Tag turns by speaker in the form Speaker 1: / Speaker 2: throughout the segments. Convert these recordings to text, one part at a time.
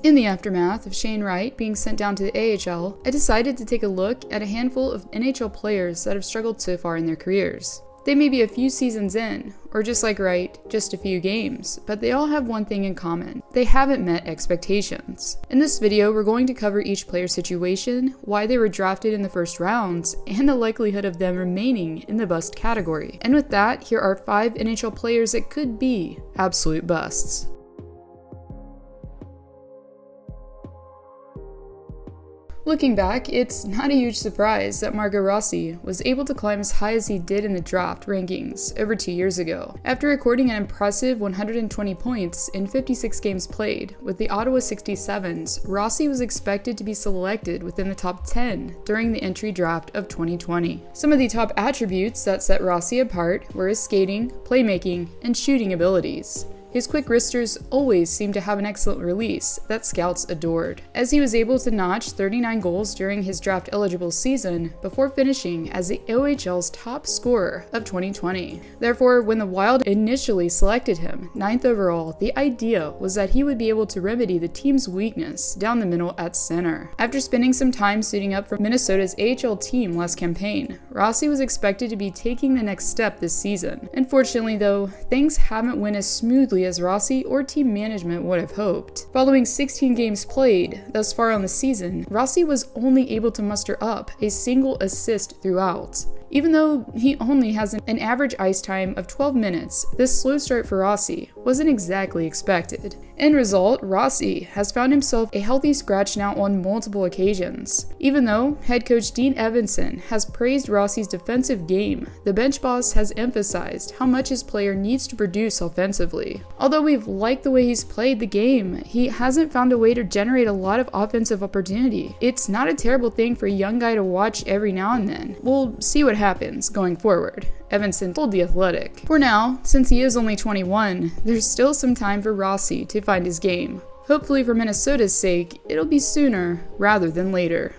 Speaker 1: In the aftermath of Shane Wright being sent down to the AHL, I decided to take a look at a handful of NHL players that have struggled so far in their careers. They may be a few seasons in, or just like Wright, just a few games, but they all have one thing in common: they haven't met expectations. In this video, we're going to cover each player's situation, why they were drafted in the first rounds, and the likelihood of them remaining in the bust category. And with that, here are 5 NHL players that could be absolute busts. Looking back, it's not a huge surprise that Rossi was able to climb as high as he did in the draft rankings over 2 years ago. After recording an impressive 120 points in 56 games played with the Ottawa 67s, Rossi was expected to be selected within the top 10 during the entry draft of 2020. Some of the top attributes that set Rossi apart were his skating, playmaking, and shooting abilities. His quick wristers always seemed to have an excellent release that scouts adored, as he was able to notch 39 goals during his draft-eligible season before finishing as the OHL's top scorer of 2020. Therefore, when the Wild initially selected him 9th overall, the idea was that he would be able to remedy the team's weakness down the middle at center. After spending some time suiting up for Minnesota's AHL team last campaign, Rossi was expected to be taking the next step this season. Unfortunately though, things haven't went as smoothly as Rossi or team management would have hoped. Following 16 games played thus far on the season, Rossi was only able to muster up a single assist throughout. Even though he only has an average ice time of 12 minutes, this slow start for Rossi wasn't exactly expected. End result, Rossi has found himself a healthy scratch now on multiple occasions. Even though head coach Dean Evanson has praised Rossi's defensive game, the bench boss has emphasized how much his player needs to produce offensively. Although we've liked the way he's played the game, he hasn't found a way to generate a lot of offensive opportunity. It's not a terrible thing for a young guy to watch every now and then. We'll see what happens going forward, Evanson told The Athletic. For now, since he is only 21, there's still some time for Rossi to find his game. Hopefully for Minnesota's sake, it'll be sooner rather than later.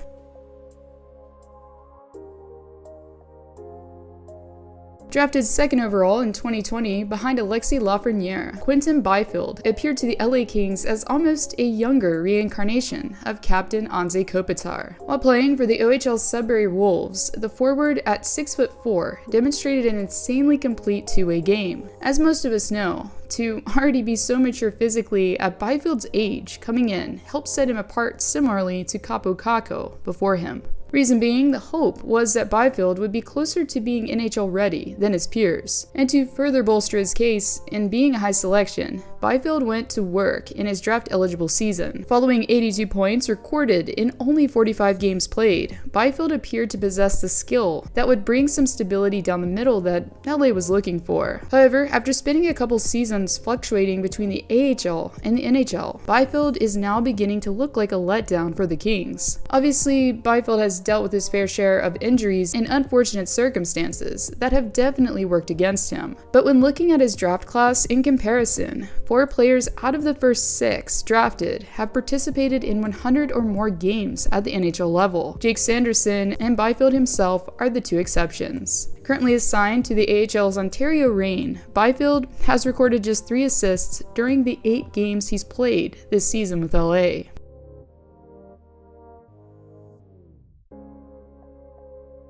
Speaker 1: Drafted 2nd overall in 2020 behind Alexis Lafreniere, Quinton Byfield appeared to the LA Kings as almost a younger reincarnation of Captain Anze Kopitar. While playing for the OHL Sudbury Wolves, the forward at 6'4" demonstrated an insanely complete two-way game. As most of us know, to already be so mature physically at Byfield's age coming in helped set him apart similarly to Kaapo Kakko before him. Reason being, the hope was that Byfield would be closer to being NHL ready than his peers. And to further bolster his case in being a high selection, Byfield went to work in his draft-eligible season. Following 82 points recorded in only 45 games played, Byfield appeared to possess the skill that would bring some stability down the middle that LA was looking for. However, after spending a couple seasons fluctuating between the AHL and the NHL, Byfield is now beginning to look like a letdown for the Kings. Obviously, Byfield has dealt with his fair share of injuries and unfortunate circumstances that have definitely worked against him. But when looking at his draft class in comparison, 4 players out of the first 6 drafted have participated in 100 or more games at the NHL level. Jake Sanderson and Byfield himself are the 2 exceptions. Currently assigned to the AHL's Ontario Reign, Byfield has recorded just 3 assists during the 8 games he's played this season with LA.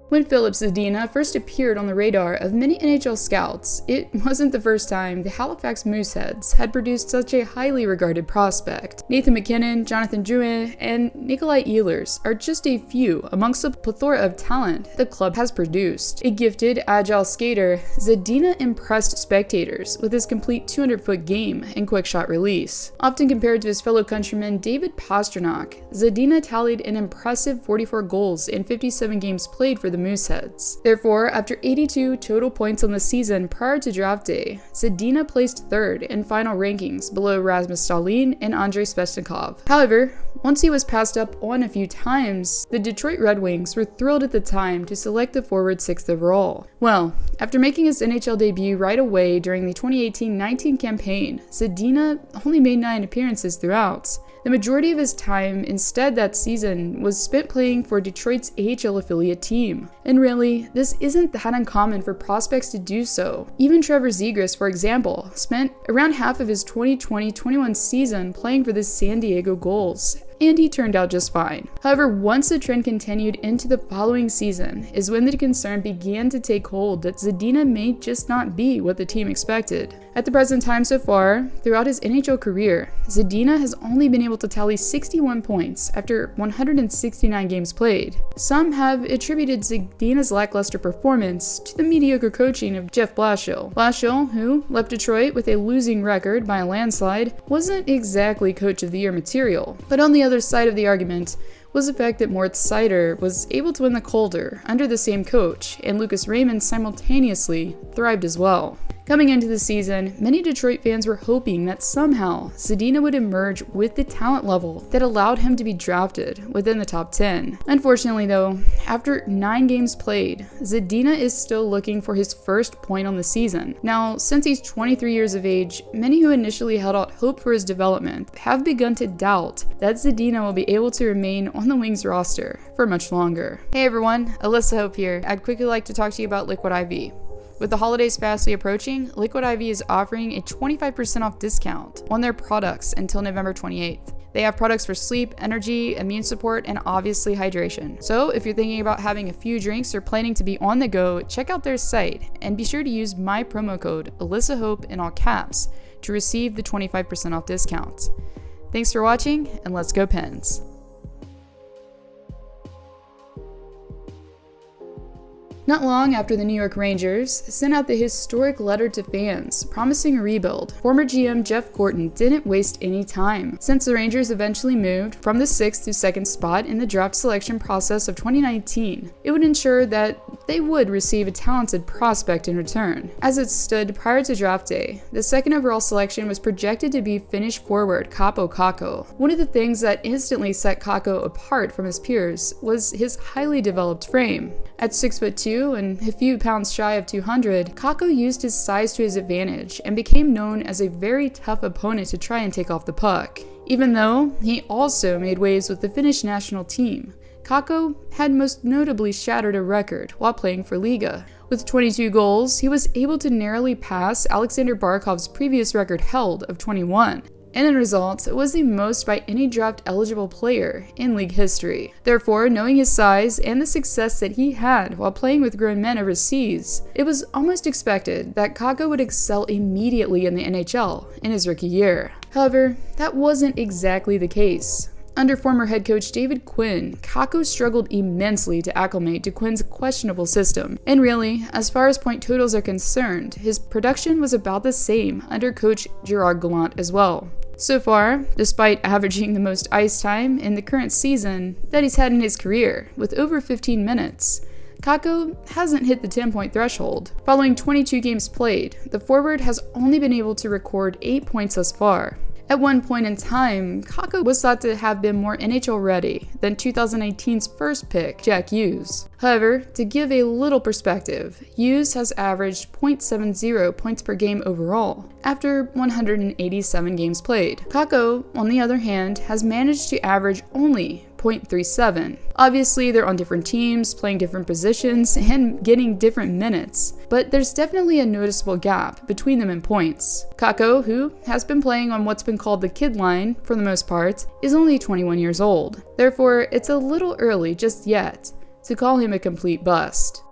Speaker 1: When Filip Zadina first appeared on the radar of many NHL scouts, it wasn't the first time the Halifax Mooseheads had produced such a highly regarded prospect. Nathan MacKinnon, Jonathan Drouin, and Nikolai Ehlers are just a few amongst the plethora of talent the club has produced. A gifted, agile skater, Zadina impressed spectators with his complete 200-foot game and quick shot release. Often compared to his fellow countryman David Pastrnak, Zadina tallied an impressive 44 goals in 57 games played for the Mooseheads. Therefore, after 82 total points on the season prior to draft day, Zadina placed 3rd in final rankings below Rasmus Dahlin and Andrei Svechnikov. However, once he was passed up on a few times, the Detroit Red Wings were thrilled at the time to select the forward 6th overall. Well, after making his NHL debut right away during the 2018-19 campaign, Zadina only made 9 appearances throughout. The majority of his time instead that season was spent playing for Detroit's AHL affiliate team. And really, this isn't that uncommon for prospects to do so. Even Trevor Zegras, for example, spent around half of his 2020-21 season playing for the San Diego Gulls, and he turned out just fine. However, once the trend continued into the following season is when the concern began to take hold that Zadina may just not be what the team expected. At the present time so far, throughout his NHL career, Zadina has only been able to tally 61 points after 169 games played. Some have attributed Zadina's lackluster performance to the mediocre coaching of Jeff Blashill. Blashill, who left Detroit with a losing record by a landslide, wasn't exactly Coach of the Year material. But on the other side of the argument was the fact that Moritz Seider was able to win the Calder under the same coach, and Lucas Raymond simultaneously thrived as well. Coming into the season, many Detroit fans were hoping that somehow Zadina would emerge with the talent level that allowed him to be drafted within the top 10. Unfortunately though, after 9 games played, Zadina is still looking for his first point on the season. Now, since he's 23 years of age, many who initially held out hope for his development have begun to doubt that Zadina will be able to remain on the Wings roster for much longer. Hey everyone, Alyssa Hope here. I'd quickly like to talk to you about Liquid IV. With the holidays fastly approaching, Liquid IV is offering a 25% off discount on their products until November 28th. They have products for sleep, energy, immune support, and obviously hydration. So if you're thinking about having a few drinks or planning to be on the go, check out their site and be sure to use my promo code AlyssaHope in all caps to receive the 25% off discount. Thanks for watching, and let's go Pens! Not long after the New York Rangers sent out the historic letter to fans promising a rebuild, former GM Jeff Gorton didn't waste any time. Since the Rangers eventually moved from the 6th to 2nd spot in the draft selection process of 2019, it would ensure that they would receive a talented prospect in return. As it stood prior to draft day, the 2nd overall selection was projected to be Finnish forward Kaapo Kakko. One of the things that instantly set Kakko apart from his peers was his highly developed frame. At 6'2" and a few pounds shy of 200, Kakko used his size to his advantage and became known as a very tough opponent to try and take off the puck. Even though he also made waves with the Finnish national team, Kakko had most notably shattered a record while playing for Liga. With 22 goals, he was able to narrowly pass Alexander Barkov's previous record held of 21. And the result was the most by any draft-eligible player in league history. Therefore, knowing his size and the success that he had while playing with grown men overseas, it was almost expected that Kakko would excel immediately in the NHL in his rookie year. However, that wasn't exactly the case. Under former head coach David Quinn, Kakko struggled immensely to acclimate to Quinn's questionable system. And really, as far as point totals are concerned, his production was about the same under coach Gerard Gallant as well. So far, despite averaging the most ice time in the current season that he's had in his career, with over 15 minutes, Kakko hasn't hit the 10-point threshold. Following 22 games played, the forward has only been able to record 8 points thus far. At one point in time, Kakko was thought to have been more NHL ready than 2019's first pick, Jack Hughes. However, to give a little perspective, Hughes has averaged .70 points per game overall after 187 games played. Kakko, on the other hand, has managed to average only .37. Obviously, they're on different teams, playing different positions, and getting different minutes, but there's definitely a noticeable gap between them in points. Kakko, who has been playing on what's been called the kid line for the most part, is only 21 years old. Therefore, it's a little early just yet to call him a complete bust.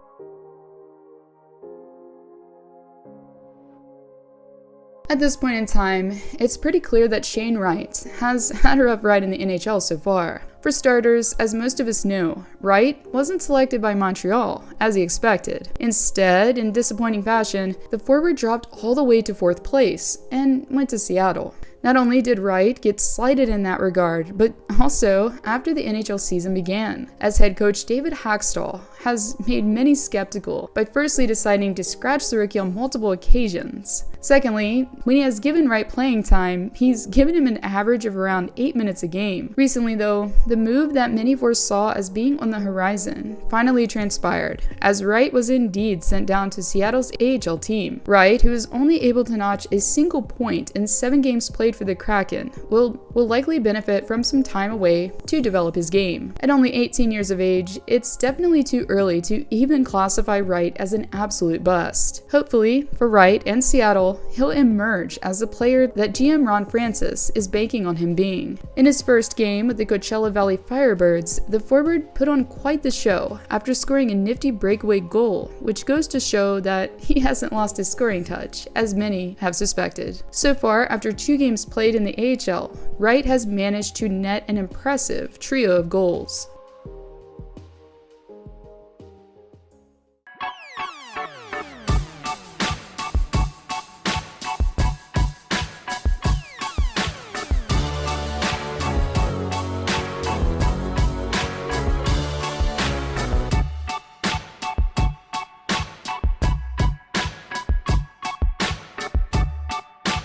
Speaker 1: At this point in time, it's pretty clear that Shane Wright has had a rough ride in the NHL so far. For starters, as most of us know, Wright wasn't selected by Montreal, as he expected. Instead, in disappointing fashion, the forward dropped all the way to 4th place and went to Seattle. Not only did Wright get slighted in that regard, but also after the NHL season began, as head coach David Hackstall has made many skeptical by firstly deciding to scratch the rookie on multiple occasions. Secondly, when he has given Wright playing time, he's given him an average of around 8 minutes a game. Recently though, the move that many foresaw as being on the horizon finally transpired, as Wright was indeed sent down to Seattle's AHL team. Wright, who is only able to notch a single point in 7 games played for the Kraken, will likely benefit from some time away to develop his game. At only 18 years of age, it's definitely too early to even classify Wright as an absolute bust. Hopefully, for Wright and Seattle, he'll emerge as the player that GM Ron Francis is banking on him being. In his first game with the Coachella Valley Firebirds, the forward put on quite the show after scoring a nifty breakaway goal, which goes to show that he hasn't lost his scoring touch, as many have suspected. So far, after 2 games played in the AHL, Wright has managed to net an impressive trio of goals.